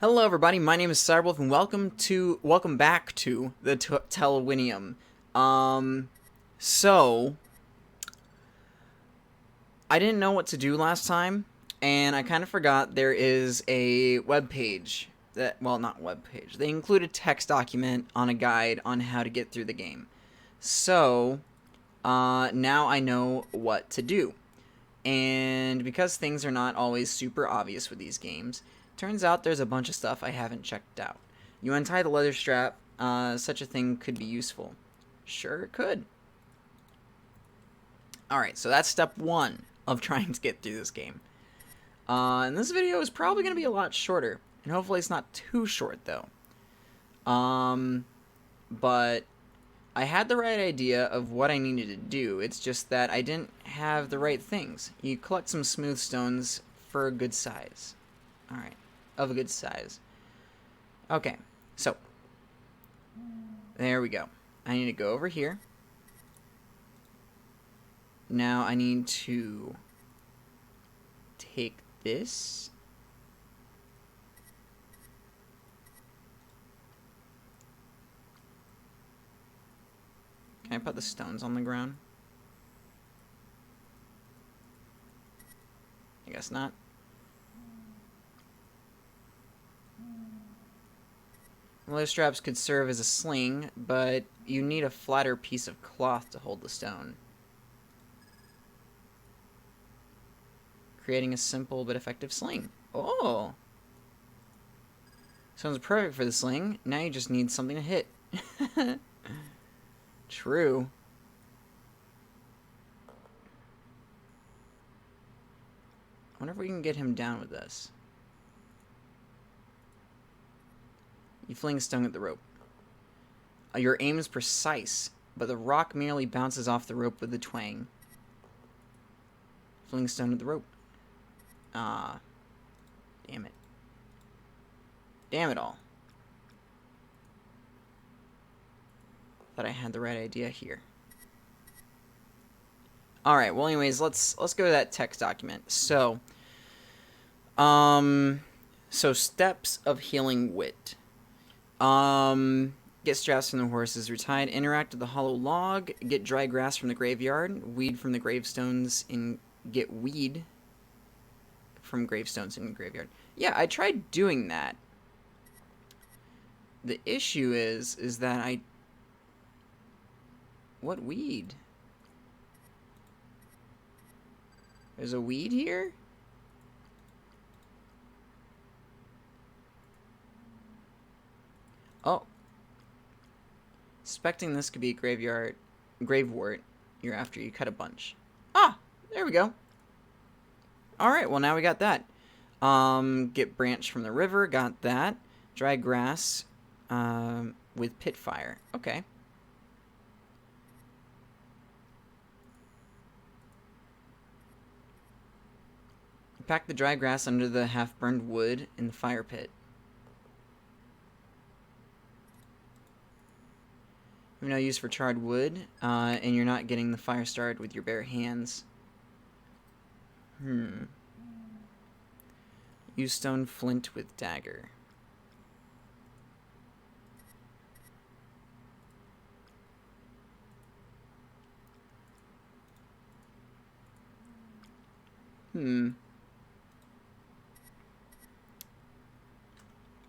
Hello everybody, my name is Cyberwolf and welcome back to the Telwynium. So I didn't know what to do last time, and I kind of forgot there is a web page not web page. They include a text document on a guide on how to get through the game. So now I know what to do. And because things are not always super obvious with these games, turns out there's a bunch of stuff I haven't checked out. You untie the leather strap, such a thing could be useful. Sure it could. Alright, so that's step one of trying to get through this game. And this video is probably going to be a lot shorter, and hopefully it's not too short though. But I had the right idea of what I needed to do, it's just that I didn't have the right things. You collect some smooth stones for a good size. Alright, of a good size. Okay, so, there we go. I need to go over here. Now I need to take this. Can I put the stones on the ground? I guess not. Leather straps could serve as a sling, but you need a flatter piece of cloth to hold the stone, creating a simple but effective sling. Oh! Sounds perfect for the sling. Now you just need something to hit. True. I wonder if we can get him down with this. You fling a stone at the rope. Your aim is precise, but the rock merely bounces off the rope with a twang. Fling a stone at the rope. Ah. Damn it. Damn it all. Thought I had the right idea here. Alright, well anyways, let's go to that text document. So steps of healing wit. Get straps from the horses, retied, interact with the hollow log, get dry grass from the graveyard, weed from the gravestones get weed from gravestones in the graveyard. Yeah, I tried doing that. The issue is that what weed? There's a weed here? Oh. Suspecting this could be a gravewort you're after. You cut a bunch. Ah! There we go. Alright, well now we got that. Get branch from the river. Got that. Dry grass with pit fire. Okay. Pack the dry grass under the half-burned wood in the fire pit. No use for charred wood, and you're not getting the fire started with your bare hands. Use stone flint with dagger.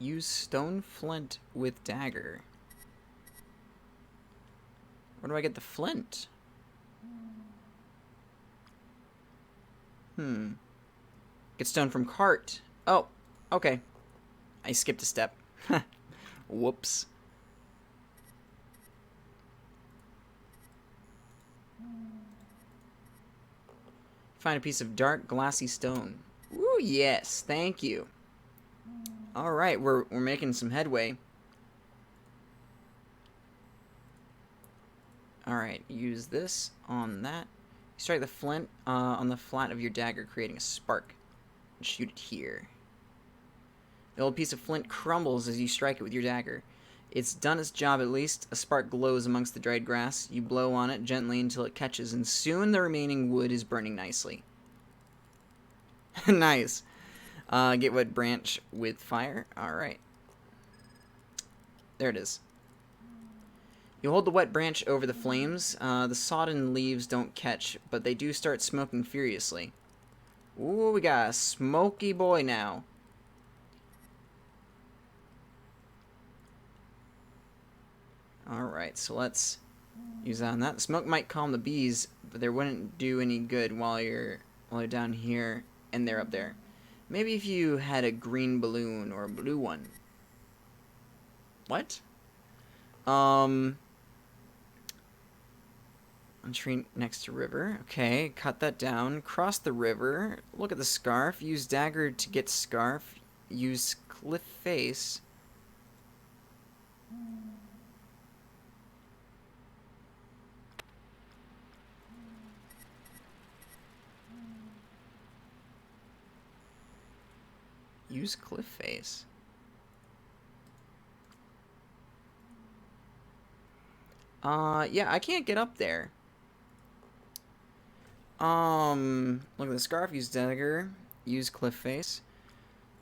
Use stone flint with dagger. Where do I get the flint? Get stone from cart. Oh, okay. I skipped a step. Whoops. Find a piece of dark, glassy stone. Ooh, yes, thank you. Alright, we're making some headway. Alright, use this on that. Strike the flint on the flat of your dagger, creating a spark. And shoot it here. The old piece of flint crumbles as you strike it with your dagger. It's done its job at least. A spark glows amongst the dried grass. You blow on it gently until it catches, and soon the remaining wood is burning nicely. Nice. Get wet branch with fire. Alright. There it is. You hold the wet branch over the flames. The sodden leaves don't catch, but they do start smoking furiously. Ooh, we got a smoky boy now. Alright, so let's use that on that. The smoke might calm the bees, but they wouldn't do any good while you're down here and they're up there. Maybe if you had a green balloon or a blue one. What? A tree next to river. Okay, cut that down. Cross the river. Look at the scarf. Use dagger to get scarf. Use cliff face. Use cliff face. Yeah, I can't get up there. Look at the scarf. Use dagger. Use cliff face.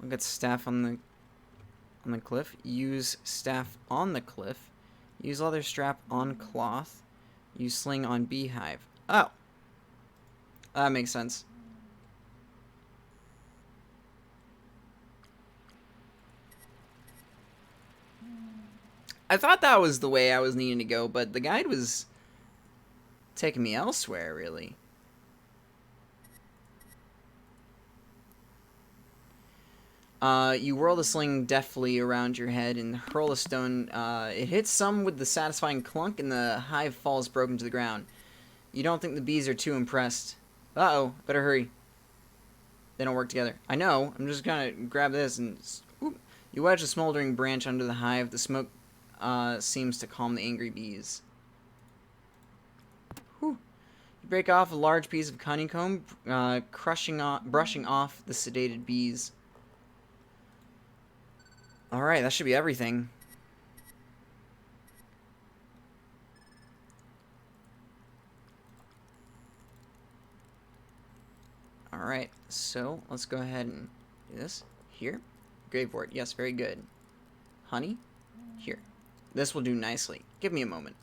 Look at staff on the cliff. Use staff on the cliff. Use leather strap on cloth. Use sling on beehive. Oh, that makes sense. I thought that was the way I was needing to go, but the guide was taking me elsewhere, really. You whirl the sling deftly around your head and hurl a stone. It hits some with the satisfying clunk, and the hive falls broken to the ground. You don't think the bees are too impressed. Uh-oh, better hurry. They don't work together. I know. I'm just gonna grab this and... Whoop. You wedge a smoldering branch under the hive. The smoke seems to calm the angry bees. Whew. You break off a large piece of honeycomb, brushing off the sedated bees. Alright, that should be everything. Alright, so let's go ahead and do this. Here. Gravewort. Yes, very good. Honey. Here. This will do nicely. Give me a moment.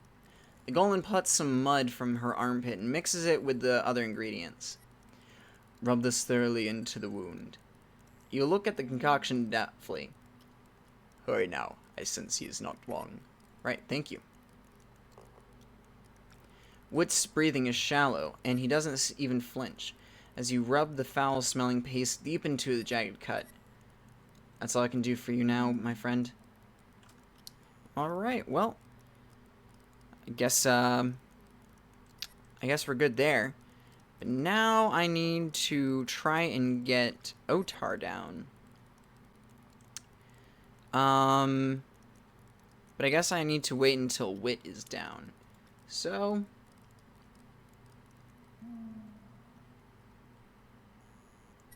The golem puts some mud from her armpit and mixes it with the other ingredients. Rub this thoroughly into the wound. You look at the concoction doubtfully. Hurry now. I sense he is not wrong. Right, thank you. Wit's breathing is shallow, and he doesn't even flinch, as you rub the foul-smelling paste deep into the jagged cut. That's all I can do for you now, my friend. Alright, well, I guess we're good there. But now I need to try and get Otar down. But I guess I need to wait until Wit is down. So...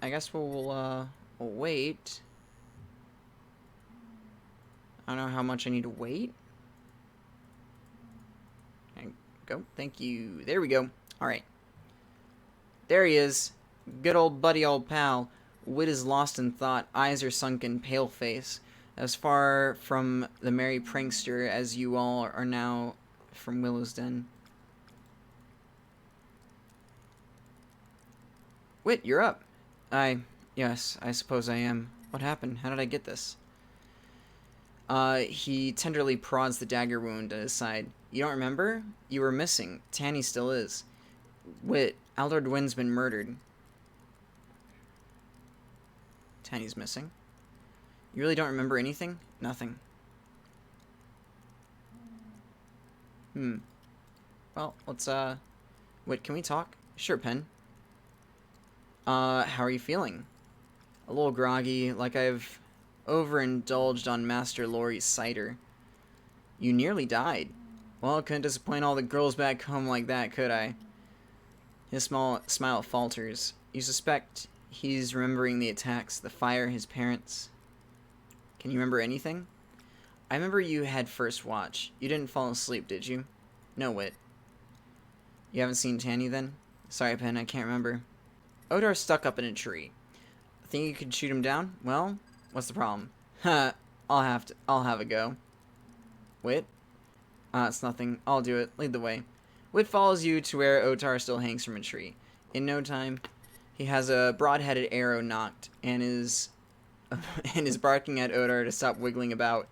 I guess we'll wait. I don't know how much I need to wait. There you go. Thank you. There we go. Alright. There he is. Good old buddy, old pal. Wit is lost in thought. Eyes are sunken, pale face. As far from the merry prankster as you all are now from Willow's Den. Wit, you're up. Yes, I suppose I am. What happened? How did I get this? He tenderly prods the dagger wound at his side. You don't remember? You were missing. Tanny still is. Wit, Aldred Wynn's been murdered. Tanny's missing. You really don't remember anything? Nothing. Well, let's, Wit, can we talk? Sure, Pen. How are you feeling? A little groggy, like I've overindulged on Master Laurie's cider. You nearly died. Well, couldn't disappoint all the girls back home like that, could I? His smile falters. You suspect he's remembering the attacks, the fire, his parents. Can you remember anything? I remember you had first watch. You didn't fall asleep, did you? No, Wit. You haven't seen Tanny, then? Sorry, Pen, I can't remember. Odar stuck up in a tree. Think you could shoot him down? Well, what's the problem? Huh, I'll have a go. Wit? It's nothing. I'll do it. Lead the way. Wit follows you to where Otar still hangs from a tree. In no time, he has a broad-headed arrow knocked and is barking at Otar to stop wiggling about.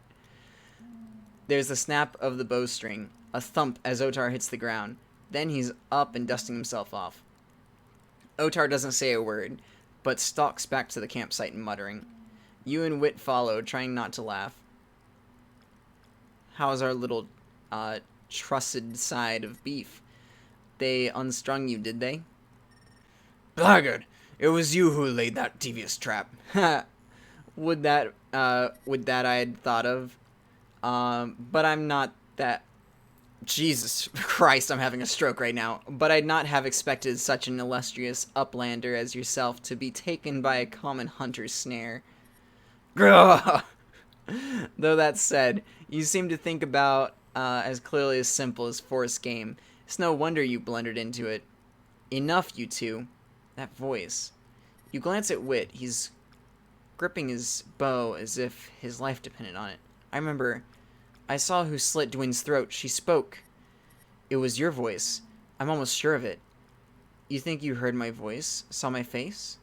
There's the snap of the bowstring, a thump as Otar hits the ground. Then he's up and dusting himself off. Otar doesn't say a word, but stalks back to the campsite muttering. You and Wit follow, trying not to laugh. How's our little, trussed side of beef? They unstrung you, did they? Blackguard, it was you who laid that devious trap. Would that I had thought of. But I'm not that... Jesus Christ, I'm having a stroke right now. But I'd not have expected such an illustrious uplander as yourself to be taken by a common hunter's snare. Though that said, you seem to think about as clearly as simple as Forrest's game. It's no wonder you blundered into it. Enough, you two. That voice. You glance at Wit. He's gripping his bow as if his life depended on it. I remember... I saw who slit Dwyn's throat. She spoke. It was your voice. I'm almost sure of it. You think you heard my voice? Saw my face?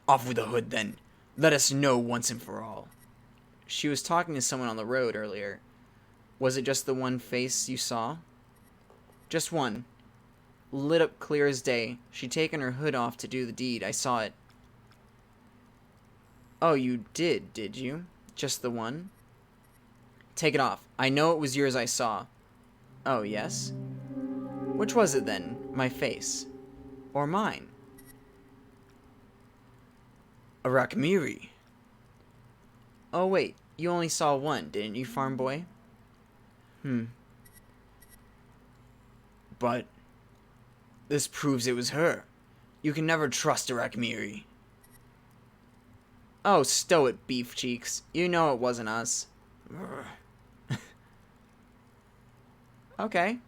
Off with the hood, then. Let us know once and for all. She was talking to someone on the road earlier. Was it just the one face you saw? Just one. Lit up clear as day. She'd taken her hood off to do the deed. I saw it. Oh, you did you? Just the one? Take it off. I know it was yours I saw. Oh, yes? Which was it then? My face? Or mine? A Rakmiri. Oh, wait. You only saw one, didn't you, farm boy? But this proves it was her. You can never trust a Rakmiri. Oh, stow it, beef cheeks. You know it wasn't us. Okay.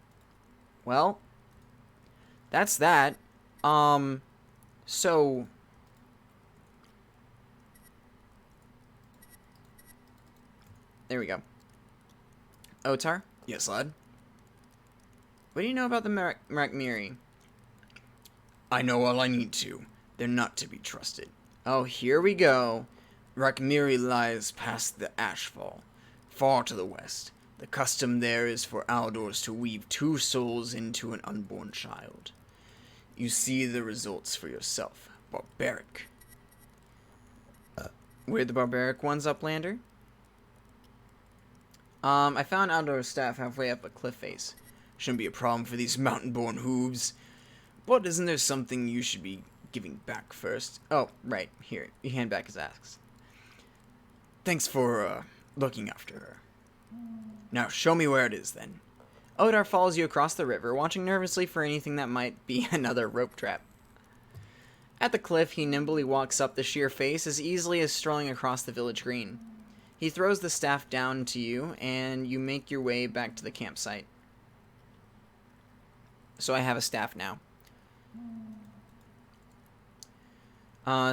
Well, that's that. So... There we go. Otar? Yes, lad? What do you know about the Rakmiri? I know all I need to. They're not to be trusted. Oh, here we go. Rakmiri lies past the Ashfall, far to the west. The custom there is for Aldors to weave two souls into an unborn child. You see the results for yourself. Barbaric. We're the barbaric ones, Uplander? I found Aldor's staff halfway up a cliff face. Shouldn't be a problem for these mountain-born hooves. But isn't there something you should be giving back first? Oh, right. Here, you hand back his axe. Thanks for, looking after her. Now, show me where it is, then. Odar follows you across the river, watching nervously for anything that might be another rope trap. At the cliff, he nimbly walks up the sheer face as easily as strolling across the village green. He throws the staff down to you, and you make your way back to the campsite. So I have a staff now.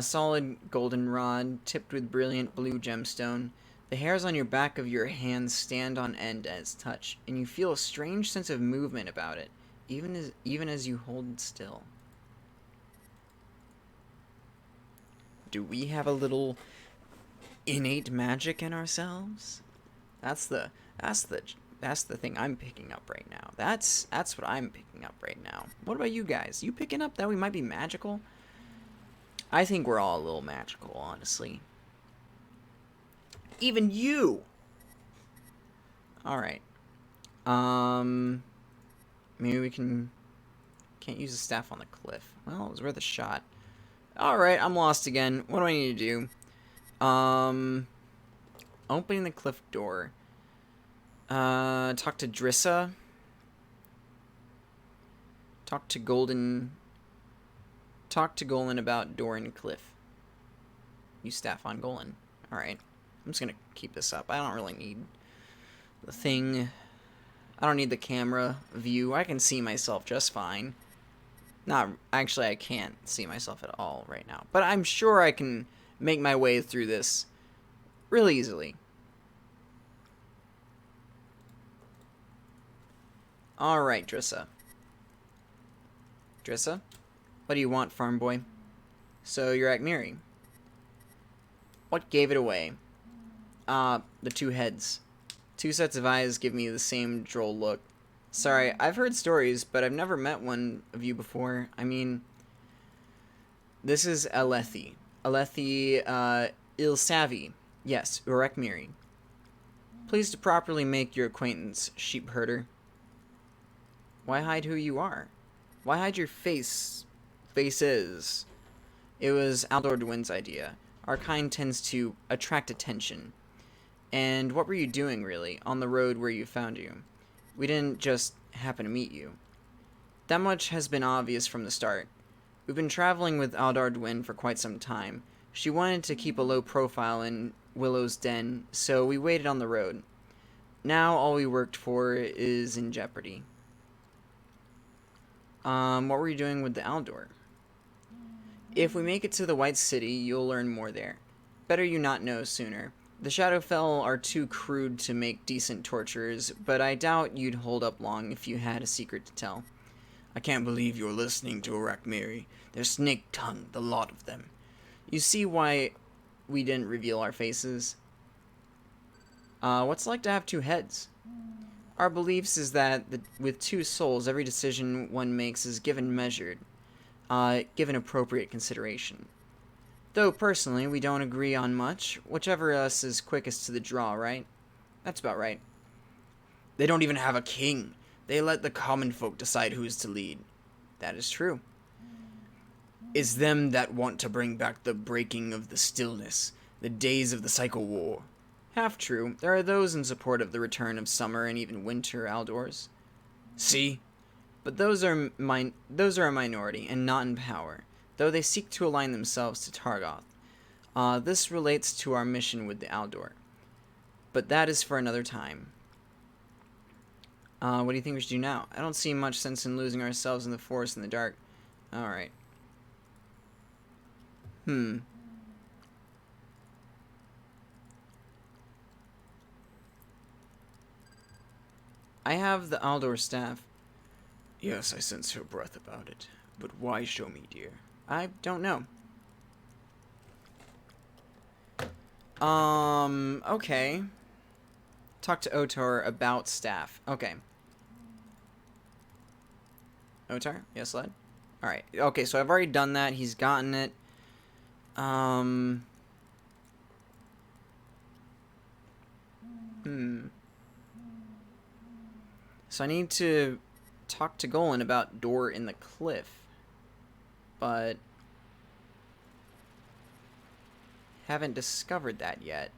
Solid golden rod, tipped with brilliant blue gemstone. The hairs on your back of your hands stand on end at its touch, and you feel a strange sense of movement about it, even as you hold it still. Do we have a little innate magic in ourselves? That's the thing I'm picking up right now. That's what I'm picking up right now. What about you guys? You picking up that we might be magical? I think we're all a little magical, honestly. Even you! Alright. Maybe we can't use the staff on the cliff. Well, it was worth a shot. Alright, I'm lost again. What do I need to do? Opening the cliff door. Talk to Drissa. Talk to Golden about door and cliff. Use staff on Golan. Alright. I'm just gonna keep this up. I don't really need the thing. I don't need the camera view. I can see myself just fine. Not actually, I can't see myself at all right now. But I'm sure I can make my way through this real easily. Alright, Drissa. Drissa? What do you want, farm boy? So you're at Miri. What gave it away? The two heads. Two sets of eyes give me the same droll look. Sorry, I've heard stories, but I've never met one of you before. I mean, this is Alethi. Alethi, Ilsavi. Yes, Urek Miri. Pleased to properly make your acquaintance, sheep herder. Why hide who you are? Why hide your faces? It was Aldor Dwin's idea. Our kind tends to attract attention. And what were you doing, really, on the road where you found you? We didn't just happen to meet you. That much has been obvious from the start. We've been traveling with Aldar Dwin for quite some time. She wanted to keep a low profile in Willow's Den, so we waited on the road. Now all we worked for is in jeopardy. What were you doing with the Aldor? If we make it to the White City, you'll learn more there. Better you not know sooner. The Shadowfell are too crude to make decent torturers, but I doubt you'd hold up long if you had a secret to tell. I can't believe you're listening to Urek Miri. They're snake-tongued, the lot of them. You see why we didn't reveal our faces? What's it like to have two heads? Our beliefs is that with two souls, every decision one makes is given appropriate consideration. Though, personally, we don't agree on much. Whichever of us is quickest to the draw, right? That's about right. They don't even have a king. They let the common folk decide who is to lead. That is true. It's them that want to bring back the breaking of the stillness, the days of the cycle war. Half true. There are those in support of the return of summer and even winter Aldors. See? But those are a minority, and not in power, though they seek to align themselves to Targoth. This relates to our mission with the Aldor. But that is for another time. What do you think we should do now? I don't see much sense in losing ourselves in the forest in the dark. Alright. I have the Aldor staff. Yes, I sense her breath about it. But why show me, dear? I don't know. Okay. Talk to Otar about staff. Okay. Otar? Yes, lad? Alright. Okay, so I've already done that. He's gotten it. So I need to talk to Golan about Door in the Cliff. But haven't discovered that yet.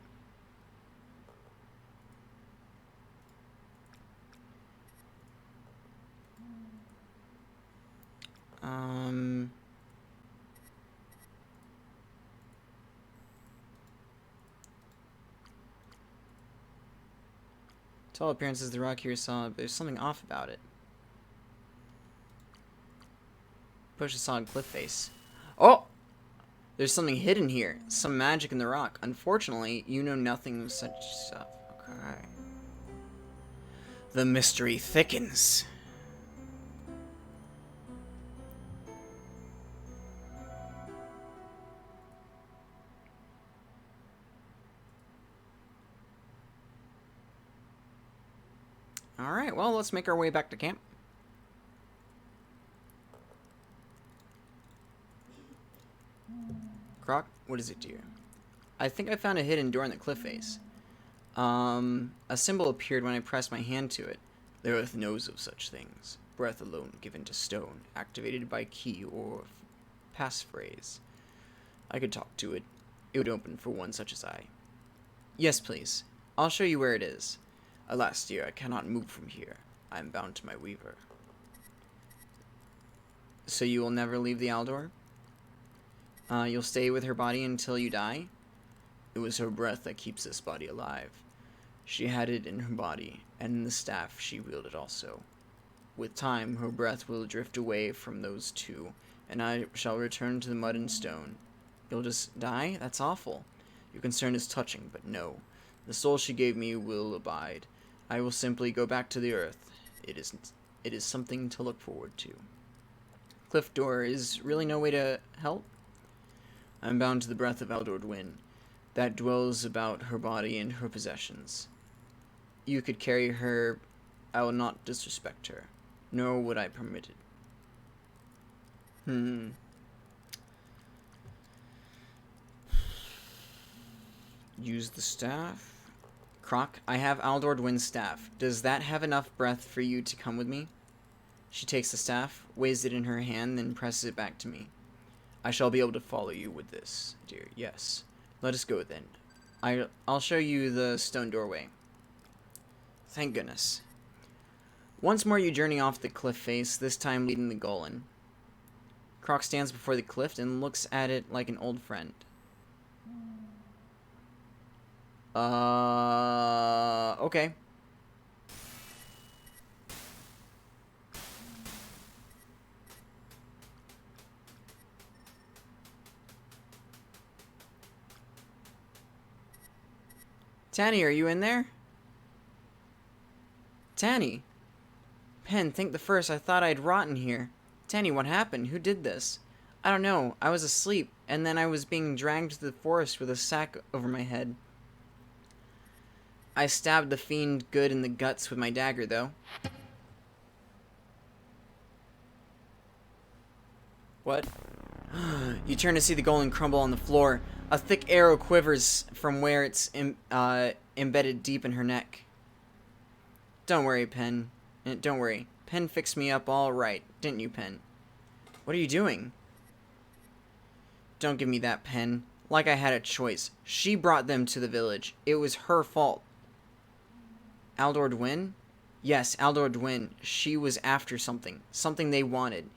To all appearances, the rock here is solid, but there's something off about it. Push a solid cliff face. Oh! There's something hidden here. Some magic in the rock. Unfortunately, you know nothing of such stuff. Okay. The mystery thickens. Alright, well, let's make our way back to camp. Croc, what is it, dear? I think I found a hidden door in the cliff face. A symbol appeared when I pressed my hand to it. The earth knows of such things. Breath alone given to stone, activated by key or passphrase. I could talk to it. It would open for one such as I. Yes, please. I'll show you where it is. Alas, dear, I cannot move from here. I am bound to my weaver. So you will never leave the Aldor? You'll stay with her body until you die? It was her breath that keeps this body alive. She had it in her body, and in the staff she wielded also. With time, her breath will drift away from those two, and I shall return to the mud and stone. You'll just die? That's awful. Your concern is touching, but no. The soul she gave me will abide. I will simply go back to the earth. It is something to look forward to. Cliff door is really no way to help? I'm bound to the breath of Aldord Wynn. That dwells about her body and her possessions. You could carry her. I will not disrespect her, nor would I permit it. Use the staff. Croc, I have Aldord Wynn's staff. Does that have enough breath for you to come with me? She takes the staff, weighs it in her hand, then presses it back to me. I shall be able to follow you with this, dear. Yes. Let us go then. I'll show you the stone doorway. Thank goodness. Once more you journey off the cliff face, this time leading the Golan. Croc stands before the cliff and looks at it like an old friend. Okay. Tanny, are you in there? Tanny. Pen, think the first. I thought I'd rotten here. Tanny, what happened? Who did this? I don't know. I was asleep, and then I was being dragged to the forest with a sack over my head. I stabbed the fiend good in the guts with my dagger, though. What? You turn to see the golem crumble on the floor. A thick arrow quivers from where it's embedded deep in her neck. Don't worry, Pen. Don't worry. Pen fixed me up all right, didn't you, Pen? What are you doing? Don't give me that, Pen. Like I had a choice. She brought them to the village. It was her fault. Aldord Wynn? Yes, Aldord Wynn. She was after something. Something they wanted.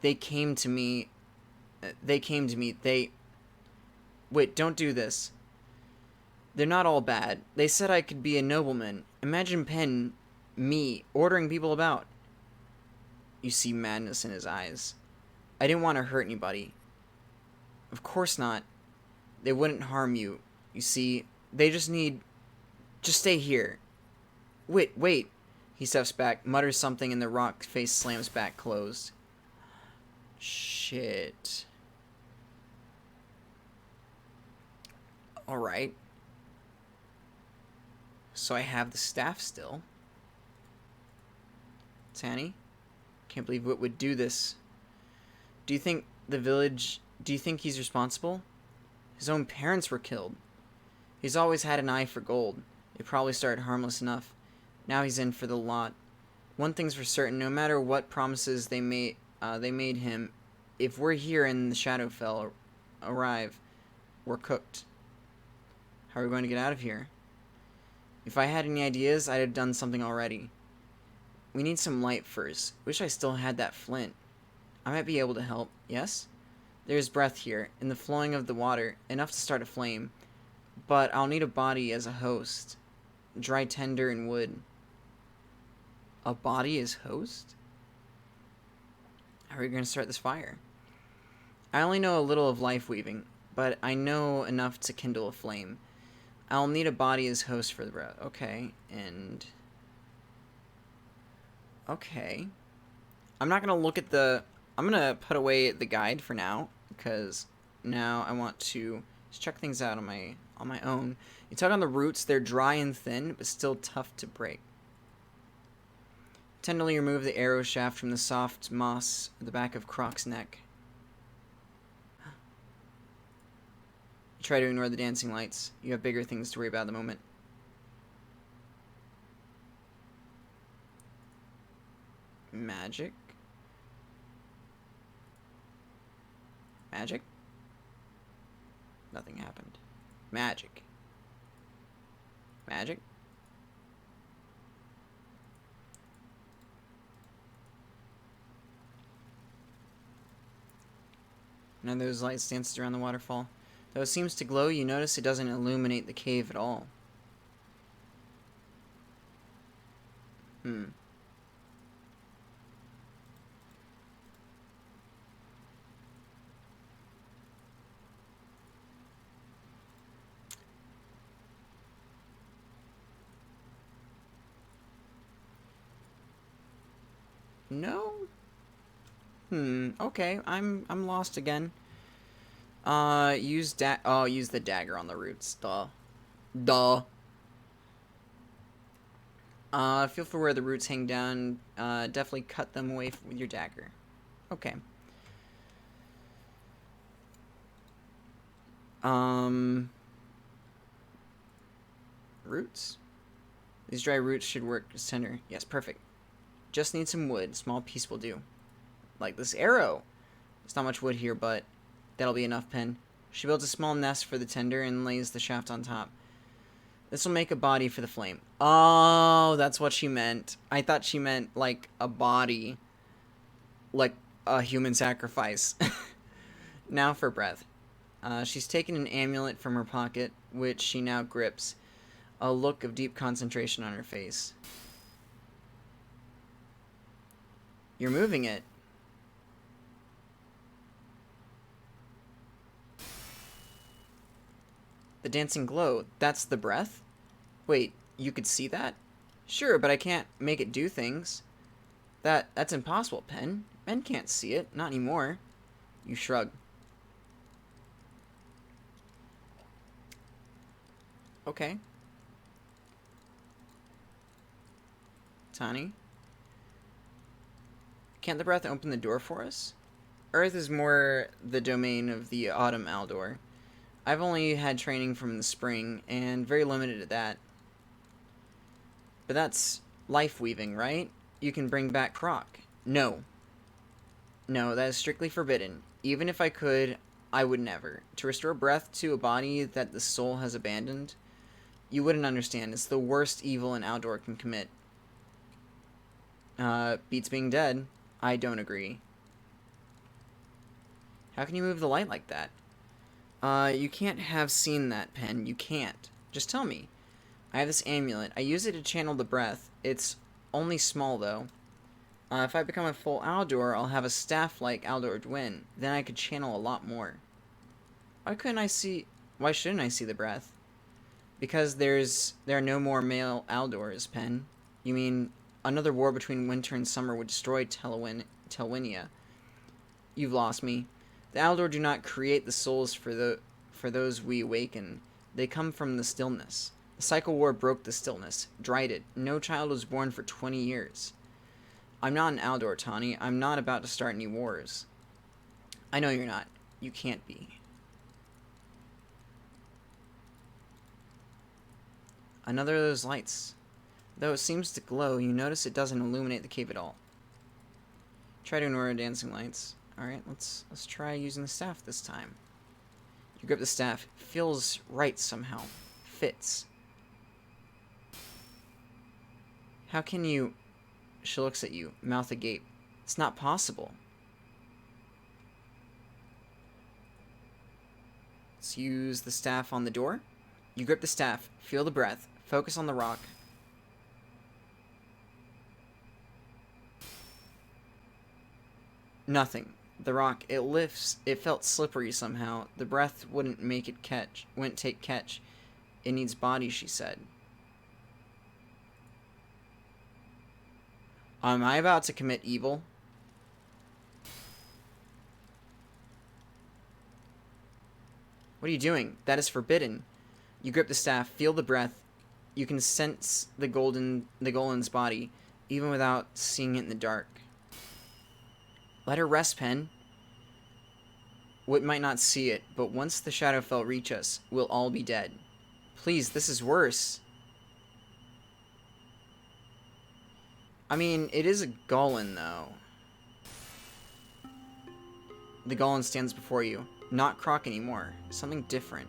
They came to me. Wait, don't do this. They're not all bad. They said I could be a nobleman. Imagine Pen, me, ordering people about. You see madness in his eyes. I didn't want to hurt anybody. Of course not. They wouldn't harm you. You see, they just need... Just stay here. Wait. He steps back, mutters something, and the rock face slams back closed. Shit. Alright. So I have the staff still. Tanny? Can't believe Wit would do this. Do you think he's responsible? His own parents were killed. He's always had an eye for gold. It probably started harmless enough. Now he's in for the lot. One thing's for certain, no matter what promises they made him, if we're here and the Shadowfell arrive, we're cooked. How are we going to get out of here? If I had any ideas, I'd have done something already. We need some light first. Wish I still had that flint. I might be able to help, yes? There's breath here, in the flowing of the water, enough to start a flame. But I'll need a body as a host. Dry tinder and wood. A body as host? How are we going to start this fire? I only know a little of life weaving, but I know enough to kindle a flame. I'll need a body as host for the breath. Okay, and... Okay. I'm not going to look at the... I'm going to put away the guide for now, because now I want to just check things out on my own. You tug on the roots, they're dry and thin, but still tough to break. Tenderly remove the arrow shaft from the soft moss at the back of Croc's neck. You try to ignore the dancing lights. You have bigger things to worry about at the moment. Magic? Magic? Nothing happened. Magic. Magic? None of those lights dances around the waterfall. Though it seems to glow, you notice it doesn't illuminate the cave at all. No? Okay. I'm lost again. Use the dagger on the roots. Duh. Duh. Feel for where the roots hang down. Definitely cut them away with your dagger. Okay. Roots? These dry roots should work as tender. Yes, perfect. Just need some wood. Small piece will do. Like this arrow. There's not much wood here, but that'll be enough, Pen. She builds a small nest for the tender and lays the shaft on top. This will make a body for the flame. Oh, that's what she meant. I thought she meant, like, a body. Like a human sacrifice. Now for breath. She's taken an amulet from her pocket, which she now grips. A look of deep concentration on her face. You're moving it. The dancing glow, that's the breath? Wait, you could see that? Sure, but I can't make it do things. That's impossible, Pen. Men can't see it, not anymore. You shrug. Okay. Tani? Can't the breath open the door for us? Earth is more the domain of the autumn Aldor. I've only had training from the spring, and very limited at that. But that's life weaving, right? You can bring back Croc. No. No, that is strictly forbidden. Even if I could, I would never. To restore breath to a body that the soul has abandoned? You wouldn't understand. It's the worst evil an Aldor can commit. Beats being dead. I don't agree. How can you move the light like that? You can't have seen that, Pen. You can't. Just tell me. I have this amulet. I use it to channel the breath. It's only small, though. If I become a full Aldor, I'll have a staff like Aldor Dwyn. Then I could channel a lot more. Why shouldn't I see the breath? Because there are no more male Aldors, Pen. You mean another war between winter and summer would destroy Telwynia? You've lost me. The Aldor do not create the souls for those we awaken. They come from the stillness. The cycle war broke the stillness, dried it. No child was born for 20 years. I'm not an Aldor, Tani. I'm not about to start any wars. I know you're not. You can't be. Another of those lights. Though it seems to glow, you notice it doesn't illuminate the cave at all. Try to ignore dancing lights. Alright, let's try using the staff this time. You grip the staff. Feels right somehow. Fits. How can you... She looks at you, mouth agape. It's not possible. Let's use the staff on the door. You grip the staff. Feel the breath. Focus on the rock. Nothing. The rock, it lifts. It felt slippery somehow. The breath wouldn't take catch. It needs body, she said. Am I about to commit evil? What are you doing? That is forbidden. You grip the staff, feel the breath. You can sense the golem's body, even without seeing it in the dark. Let her rest, Pen. We might not see it, but once the Shadowfell reach us, we'll all be dead. Please, this is worse. I mean, it is a golem, though. The golem stands before you. Not Croc anymore. Something different.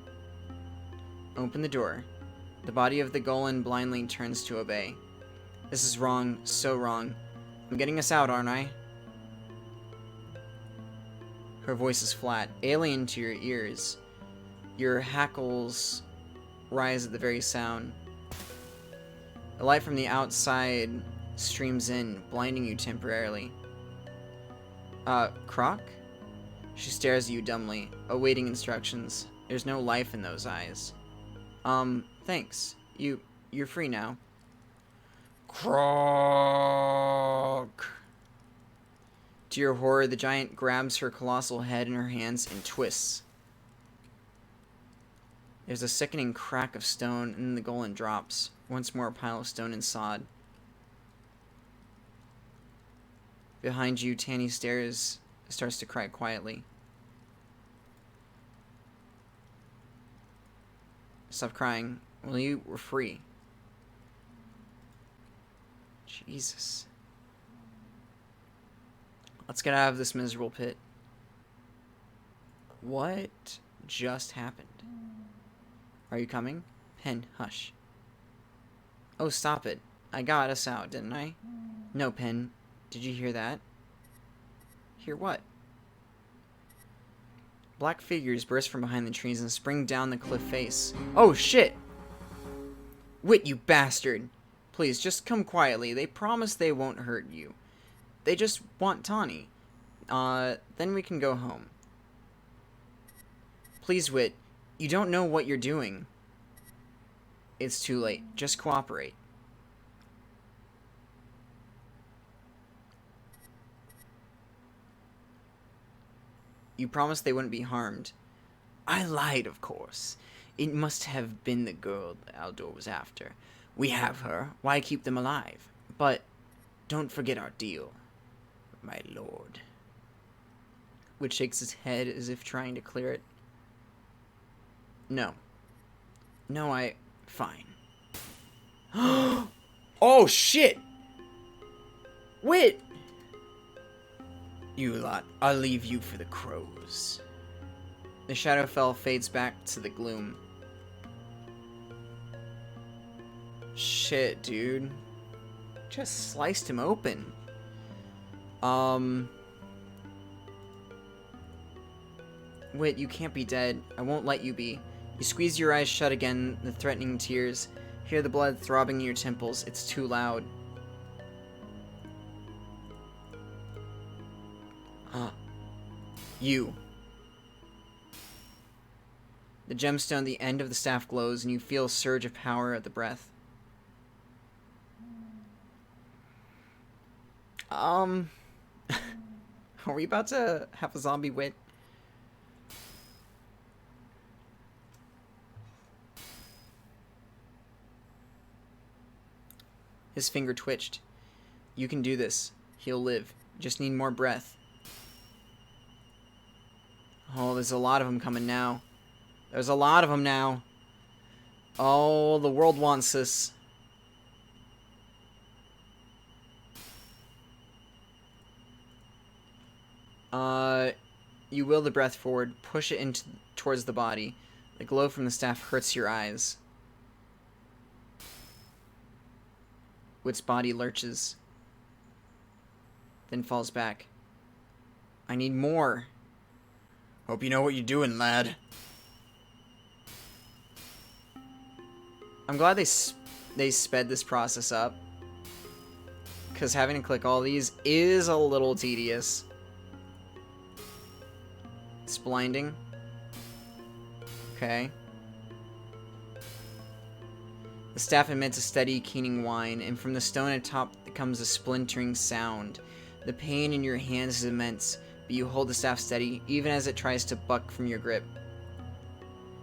Open the door. The body of the golem blindly turns to obey. This is wrong. So wrong. I'm getting us out, aren't I? Her voice is flat, alien to your ears. Your hackles rise at the very sound. The light from the outside streams in, blinding you temporarily. Croc? She stares at you dumbly, awaiting instructions. There's no life in those eyes. Thanks. You're free now. Croc! To your horror, the giant grabs her colossal head in her hands and twists. There's a sickening crack of stone, and then the golem drops. Once more, a pile of stone and sod. Behind you, Tanny starts to cry quietly. Stop crying. Well, you were free. Jesus. Let's get out of this miserable pit. What just happened? Are you coming? Pen, hush. Oh, stop it. I got us out, didn't I? No, Pen. Did you hear that? Hear what? Black figures burst from behind the trees and spring down the cliff face. Oh, shit! Wit, you bastard! Please, just come quietly. They promise they won't hurt you. They just want Tawny. Then we can go home. Please, Wit. You don't know what you're doing. It's too late. Just cooperate. You promised they wouldn't be harmed. I lied, of course. It must have been the girl that Aldor was after. We have her. Why keep them alive? But don't forget our deal, my lord. Which shakes his head as if trying to clear it. No. No, Fine. Oh, shit! Wit! You lot, I'll leave you for the crows. The Shadowfell fades back to the gloom. Shit, dude. Just sliced him open. Wit, you can't be dead. I won't let you be. You squeeze your eyes shut again, the threatening tears. Hear the blood throbbing in your temples. It's too loud. You. The gemstone at the end of the staff glows, and you feel a surge of power at the breath. Are we about to have a zombie Wit? His finger twitched. You can do this. He'll live. Just need more breath. Oh, there's a lot of them coming now. There's a lot of them now. Oh, the world wants this. You will the breath forward. Push it towards the body. The glow from the staff hurts your eyes. Wit's body lurches. Then falls back. I need more. Hope you know what you're doing, lad. I'm glad they sped this process up. Because having to click all these is a little tedious. It's blinding. Okay. The staff emits a steady, keening whine, and from the stone atop comes a splintering sound. The pain in your hands is immense, but you hold the staff steady, even as it tries to buck from your grip.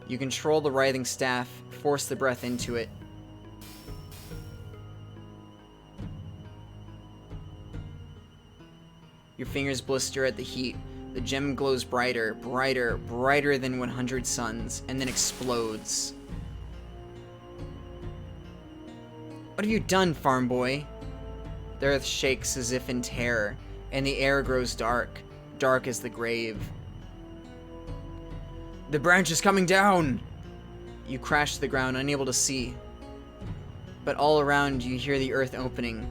You control the writhing staff, force the breath into it. Your fingers blister at the heat. The gem glows brighter, brighter, brighter than 100 suns, and then explodes. What have you done, farm boy? The earth shakes as if in terror, and the air grows dark, dark as the grave. The branch is coming down! You crash to the ground, unable to see. But all around you hear the earth opening.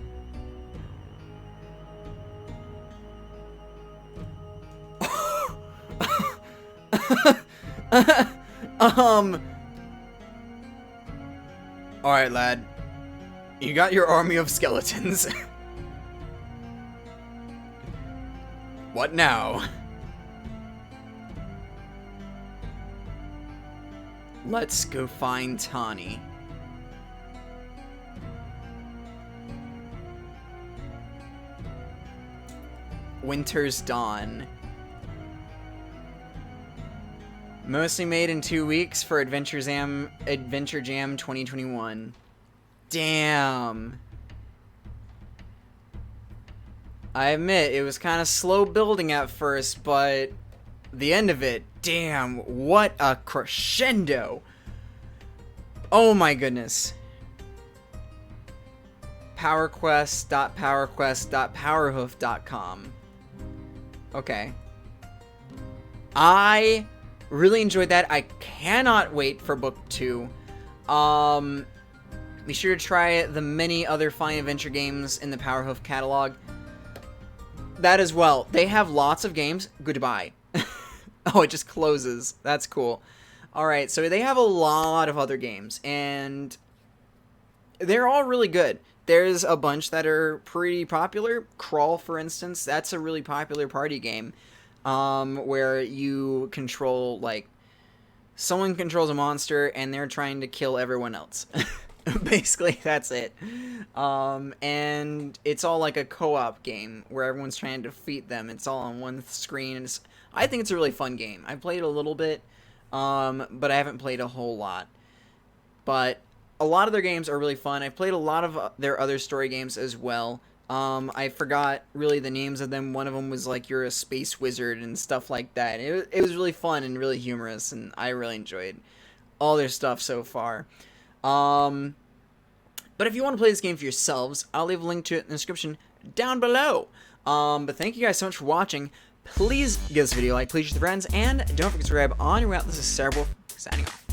Alright, lad. You got your army of skeletons. What now? Let's go find Tawny. Winter's Dawn. Mostly made in 2 weeks for Adventure Jam 2021. Damn. I admit, it was kind of slow building at first, but the end of it, damn, what a crescendo. Oh my goodness. PowerQuest.powerhoof.com. Okay. I really enjoyed that. I cannot wait for book 2. Be sure to try the many other fine adventure games in the Powerhoof catalog. That as well. They have lots of games. Goodbye. Oh, it just closes. That's cool. Alright, so they have a lot of other games, and they're all really good. There's a bunch that are pretty popular. Crawl, for instance, that's a really popular party game, where you control, like, someone controls a monster, and they're trying to kill everyone else. Basically, that's it. And it's all like a co-op game where everyone's trying to defeat them. It's all on one screen. And I think it's a really fun game. I played a little bit, but I haven't played a whole lot. But a lot of their games are really fun. I've played a lot of their other story games as well. I forgot really the names of them. One of them was like you're a space wizard and stuff like that. It was really fun and really humorous, and I really enjoyed all their stuff so far. But if you want to play this game for yourselves, I'll leave a link to it in the description down below. But thank you guys so much for watching. Please give this video a like, please share with your friends, and don't forget to subscribe on your way out. This is Cerebral signing off.